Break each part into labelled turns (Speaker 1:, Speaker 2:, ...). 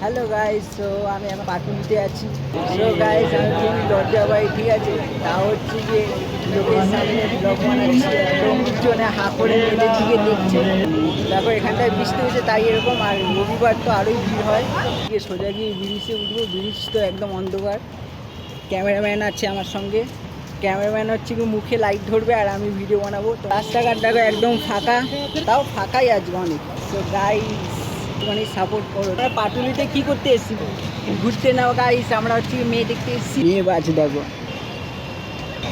Speaker 1: Hello guys, তো আমি এখন পাটুলিতে আছি। সো গাইস, আমি খুবই লজ্জা পাই, ঠিক আছে। তা হচ্ছে যে লোকের সামনে ব্লগ বানাচ্ছি, একদম পিছনে হা করে মেয়েদের দিকে দেখছে। দেখো এখানটায় বৃষ্টি হয়েছে তাই এরকম, আর রবিবার তো আরোই ভিড় হয়। সোজা গিয়ে ব্রিজে উঠবো, ব্রিজ তো একদম অন্ধকার। ক্যামেরাম্যান আছে আমার সঙ্গে, ক্যামেরাম্যান হচ্ছে কি মুখে লাইট ধরবে আর আমি ভিডিও বানাবো। তো রাস্তাঘাট দেখো একদম ফাঁকা, তাও ফাঁকাই আজকে অনেক। সো গাইস, একটুখানি সাপোর্ট করো। আমরা পাটুলিতে কী করতে এসেছি? ঘুরতে নাও গাইস, আমরা হচ্ছে মেয়ে দেখতে এসেছি। মেয়ে বাজ দেখো,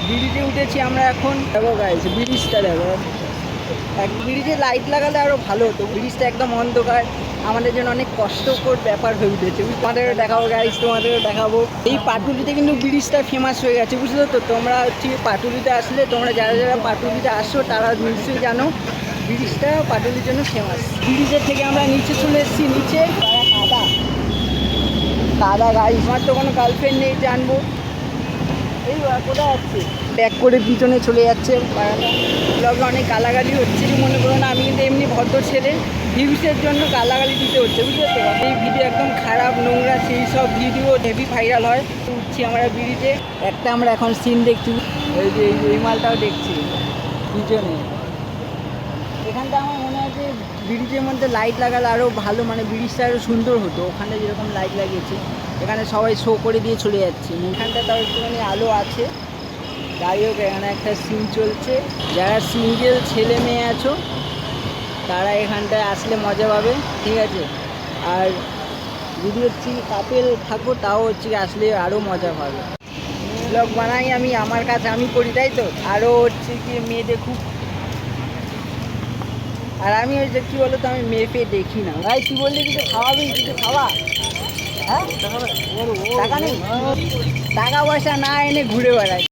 Speaker 1: ব্রিজে উঠেছি আমরা এখন। দেখো গাইস, ব্রিজটা দেখো, এক ব্রিজে লাইট লাগালে আরও ভালো হতো। ব্রিজটা একদম অন্ধকার, আমাদের জন্য অনেক কষ্টকর ব্যাপার হয়ে উঠেছে। তোমাদেরও দেখাবো গাইস, তোমাদেরও দেখাবো। এই পাটুলিতে কিন্তু ব্রিজটা ফেমাস হয়ে গেছে, বুঝলো তো। তোমরা হচ্ছে পাটুলিতে আসলে, তোমরা যারা যারা পাটুলিতে আসো তারা নিশ্চয়ই জানো ব্রিজটা পাটুলির জন্য ফেমাস। ব্রিজের থেকে আমরা নিচে চলে এসেছি। নিচে কাদা কাদা গাইস, আমার তো কোনো গার্লফ্রেন্ড নেই, জানবো। এই কোথায় যাচ্ছে? ব্যাক করে পিছনে চলে যাচ্ছে। ব্লগে অনেক গালাগালি হচ্ছে, মনে করো না। আমি কিন্তু এমনি ভদ্র ছেলে, ভিউসের জন্য গালাগালি দিতে হচ্ছে, বুঝতে তো। এই ভিডিও একদম খারাপ, নোংরা, সেই সব ভিডিও হেভি ভাইরাল হয়। উঠছি আমরা ব্রিজে, একটা আমরা এখন সিন দেখছি। ওই যে এই মালটাও দেখছি পিছনে। এখানটা আমার মনে হয় যে ব্রিজের মধ্যে লাইট লাগালে আরও ভালো, মানে ব্রিজটা আরও সুন্দর হতো। ওখানে যেরকম লাইট লাগিয়েছে, এখানে সবাই শো করে দিয়ে চলে যাচ্ছে। এখানটা তাও একটুখানি আলো আছে। যাই হোক, এখানে একটা সিন চলছে। যারা সিঙ্গেল ছেলে মেয়ে আছো তারা এখানটায় আসলে মজা পাবে, ঠিক আছে। আর যদি হচ্ছে কাপেল থাকো তাও হচ্ছে আসলে আরও মজা পাবে। ব্লগ বানাই আমি, আমার কাজ আমি করি, তাই তো। আরও হচ্ছে কি মেয়েদের খুব, আর আমি ওই যে কী বলো তো, আমি মেয়ে পেয়ে দেখি না ভাই। কী বললি, কিছু খাওয়াবি? কিছু খাওয়া? হ্যাঁ, টাকা নেই, টাকা পয়সা না এনে ঘুরে বেড়ায়।